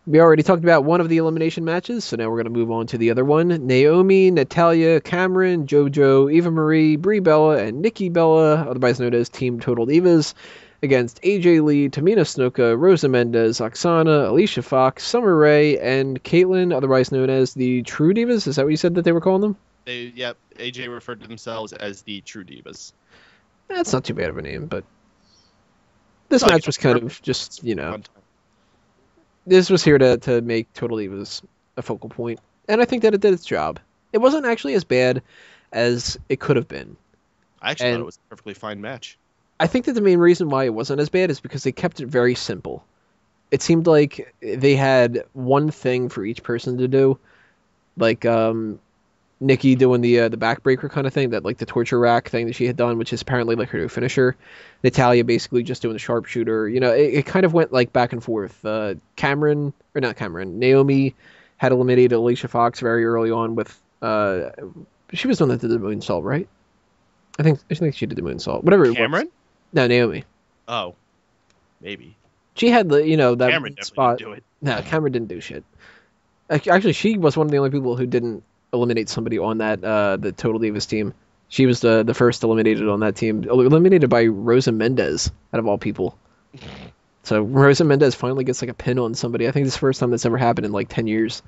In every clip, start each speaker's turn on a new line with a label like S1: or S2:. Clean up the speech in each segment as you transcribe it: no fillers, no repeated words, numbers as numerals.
S1: We already talked about one of the elimination matches, so now we're going to move on to the other one. Naomi, Natalya, Cameron, Jojo, Eva Marie, Brie Bella, and Nikki Bella, otherwise known as Team Total Divas, against AJ Lee, Tamina Snuka, Rosa Mendes, Aksana, Alicia Fox, Summer Rae, and Kaitlyn, otherwise known as the True Divas. Is that what you said that they were calling them?
S2: Yep, AJ referred to themselves as the True Divas.
S1: That's not too bad of a name, but this
S2: Oh,
S1: match was kind of just,
S2: fun time.
S1: this was here to make Total Divas a focal point, and I think that it did its job. It wasn't actually as bad as it could have been.
S2: I actually thought
S1: And
S2: it was a perfectly fine match.
S1: I think that the main reason why it wasn't as bad is because they kept it very simple. It seemed like they had one thing for each person to do, like Nikki doing the backbreaker kind of thing, that like the torture rack thing that she had done, which is apparently like her new finisher. Natalya basically just doing the sharpshooter. It kind of went like back and forth. Cameron or not Cameron, Naomi had eliminated Alicia Fox very early on with she was the one that did the moonsault, right? I think she did the moonsault. Whatever it was.
S2: Cameron?
S1: No, Naomi.
S2: Oh, maybe.
S1: She had the that
S2: Cameron definitely
S1: spot.
S2: didn't do it.
S1: No, Cameron didn't do shit. Actually, she was one of the only people who didn't eliminate somebody on that the Total Divas team. She was the first eliminated on that team, eliminated by Rosa Mendes out of all people. So Rosa Mendes finally gets like a pin on somebody. I think this is the first time that's ever happened in like 10 years.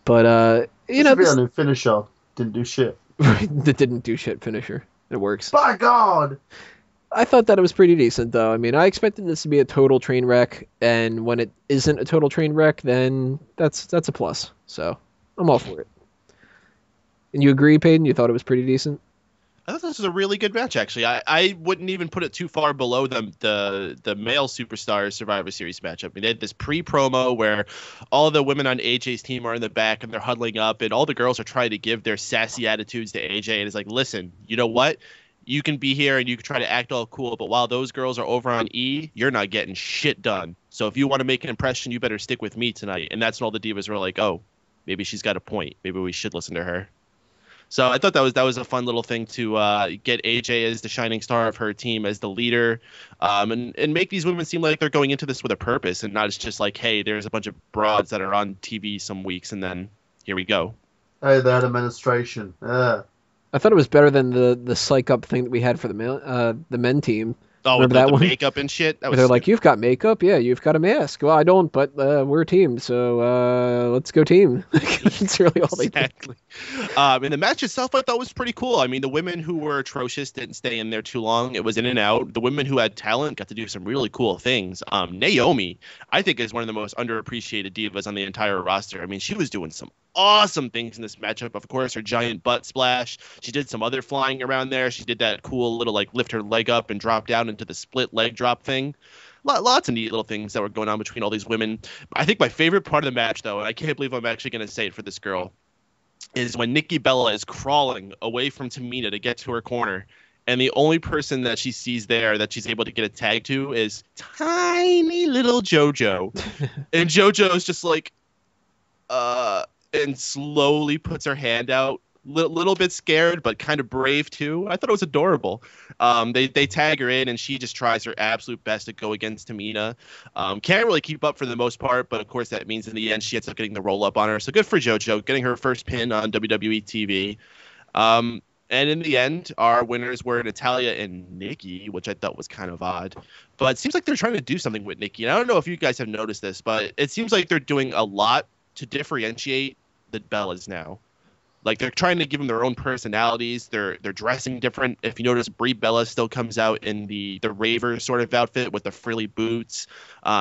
S1: But
S3: This should be a new finisher. Didn't do shit.
S1: that didn't do shit finisher. It works.
S3: By God!
S1: I thought that it was pretty decent, though. I mean, I expected this to be a total train wreck, and when it isn't a total train wreck, then that's a plus. So I'm all for it. And you agree, Peyton? You thought it was pretty decent?
S2: I thought this was a really good match, actually. I wouldn't even put it too far below the male superstar Survivor Series matchup. I mean, they had this pre-promo where all the women on AJ's team are in the back and they're huddling up, and all the girls are trying to give their sassy attitudes to AJ. And it's like, listen, you know what? You can be here and you can try to act all cool, but while those girls are over on E, you're not getting shit done. So if you want to make an impression, you better stick with me tonight. And that's when all the divas were like, oh, maybe she's got a point. Maybe we should listen to her. So I thought that was a fun little thing to get AJ as the shining star of her team, as the leader, and make these women seem like they're going into this with a purpose and not as just like, hey, there's a bunch of broads that are on TV some weeks and then here we go.
S3: Hey, they had administration. Yeah.
S1: I thought it was better than the psych up thing that we had for the men team.
S2: Oh,
S1: Remember
S2: with
S1: that
S2: the
S1: one?
S2: makeup and shit. That was
S1: They're like, you've got makeup, yeah, you've got a mask. Well, I don't, but we're a team, so let's go team. That's really all they did.
S2: exactly. And the match itself, I thought was pretty cool. I mean, the women who were atrocious didn't stay in there too long. It was in and out. The women who had talent got to do some really cool things. Naomi, I think, is one of the most underappreciated divas on the entire roster. I mean, she was doing some awesome things in this matchup. Of course, her giant butt splash. She did some other flying around there. She did that cool little like lift her leg up and drop down into the split leg drop thing. Lots of neat little things that were going on between all these women. I think my favorite part of the match, though, and I can't believe I'm actually going to say it for this girl, is when Nikki Bella is crawling away from Tamina to get to her corner. And the only person that she sees there that she's able to get a tag to is tiny little Jojo. And Jojo is just like, and slowly puts her hand out, little bit scared, but kind of brave too. I thought it was adorable. They tag her in, and she just tries her absolute best to go against Tamina. Can't really keep up for the most part, but of course that means in the end she ends up getting the roll up on her. So good for JoJo, getting her first pin on WWE TV. And in the end, our winners were Natalya and Nikki, which I thought was kind of odd. But it seems like they're trying to do something with Nikki. And I don't know if you guys have noticed this, but it seems like they're doing a lot to differentiate the Bellas now. Like, they're trying to give them their own personalities. They're dressing different. If you notice, Brie Bella still comes out in the raver sort of outfit with the frilly boots.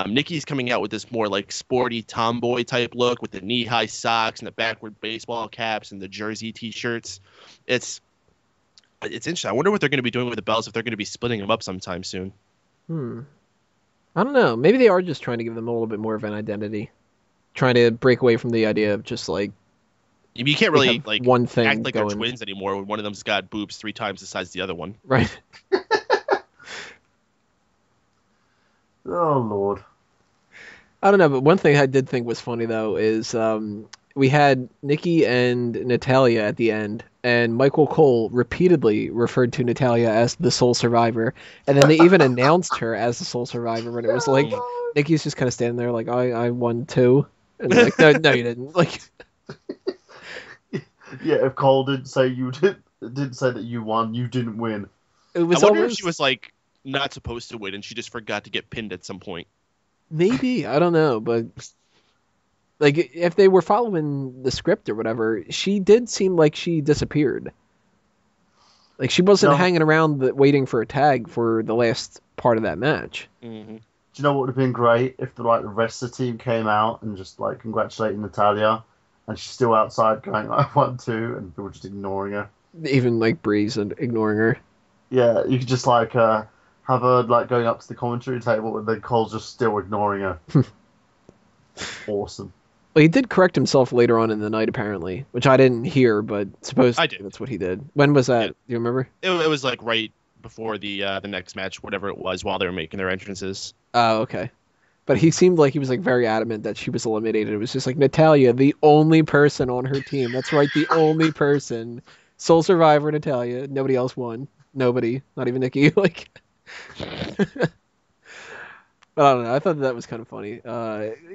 S2: Nikki's coming out with this more like sporty tomboy type look with the knee-high socks and the backward baseball caps and the jersey T-shirts. It's interesting. I wonder what they're going to be doing with the Bellas, if they're going to be splitting them up sometime soon.
S1: I don't know. Maybe they are just trying to give them a little bit more of an identity. Trying to break away from the idea of just like,
S2: you can't really like
S1: one thing
S2: act like
S1: going.
S2: they're twins anymore when one of them's got boobs 3 times the size of the other one.
S1: Right.
S3: Oh, Lord.
S1: I don't know, but one thing I did think was funny, though, is we had Nikki and Natalya at the end, and Michael Cole repeatedly referred to Natalya as the sole survivor, and then they even announced her as the sole survivor, and it was like, Nikki's just kind of standing there like, I won too. And they're like, no, you didn't. Like,
S3: Yeah, if Cole didn't say didn't say that you won, you didn't win.
S1: it
S2: I
S1: was
S2: wonder
S1: almost
S2: if she was like not supposed to win and she just forgot to get pinned at some point.
S1: maybe, I don't know, but like if they were following the script or whatever, she did seem like she disappeared. Like she wasn't
S3: No.
S1: hanging around waiting for a tag for the last part of that match.
S2: Mm-hmm.
S3: Do you know what would have been great if the rest of the team came out and just like congratulating Natalya, and she's still outside going I won too, and people just ignoring her.
S1: Even like Bree's and ignoring her.
S3: Yeah, you could just like have her like going up to the commentary table and then Cole's just still ignoring her. Awesome.
S1: Well, he did correct himself later on in the night, apparently, which I didn't hear, but supposedly
S2: I did.
S1: that's what he did. When was that?
S2: Yeah.
S1: Do you remember?
S2: It was like right before the next match, whatever it was, while they were making their entrances.
S1: Oh, okay. But he seemed like he was like very adamant that she was eliminated. It was just like Natalya, the only person on her team. That's right, the only person. Sole survivor, Natalya. Nobody else won. Nobody, not even Nikki. Like, but I don't know. I thought that was kind of funny.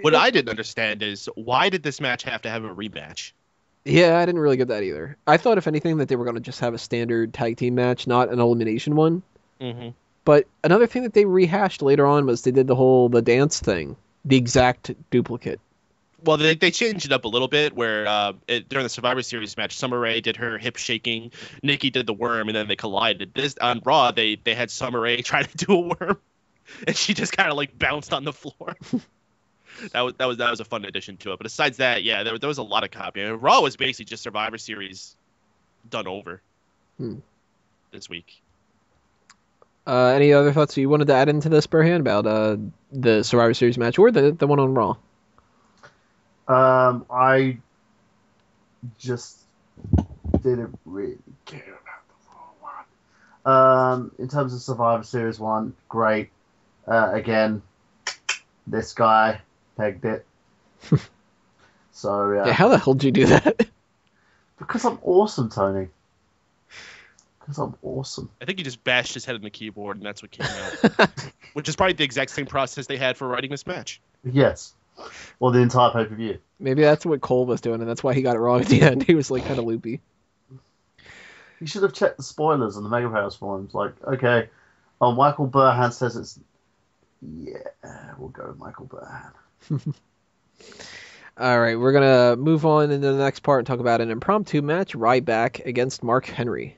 S2: What I didn't understand is why did this match have to have a rematch?
S1: Yeah, I didn't really get that either. I thought, if anything, that they were going to just have a standard tag team match, not an elimination one.
S2: Mm-hmm.
S1: But another thing that they rehashed later on was they did the dance thing, the exact duplicate.
S2: Well, they changed it up a little bit where during the Survivor Series match, Summer Rae did her hip shaking, Nikki did the worm, and then they collided. This on Raw, they had Summer Rae try to do a worm, and she just kind of like bounced on the floor. that was a fun addition to it. But besides that, yeah, there was a lot of copying. Raw was basically just Survivor Series done over this week.
S1: Any other thoughts you wanted to add into this, Burhan, about the Survivor Series match or the one on Raw?
S3: I just didn't really care about the Raw one. In terms of Survivor Series 1, great. Again, this guy pegged it. So,
S1: Yeah, how the hell did you do that?
S3: Because I'm awesome, Tony. Because I'm awesome.
S2: I think he just bashed his head on the keyboard, and that's what came out. Which is probably the exact same process they had for writing this match.
S3: Yes. Well, the entire pay-per-view.
S1: Maybe that's what Cole was doing, and that's why he got it wrong at the end. He was like kind of loopy.
S3: You should have checked the spoilers on the Mega Powers forums. Like, okay, Michael Burhan says it's... Yeah, we'll go with Michael Burhan.
S1: All right, we're going to move on into the next part and talk about an impromptu match, Ryback against Mark Henry.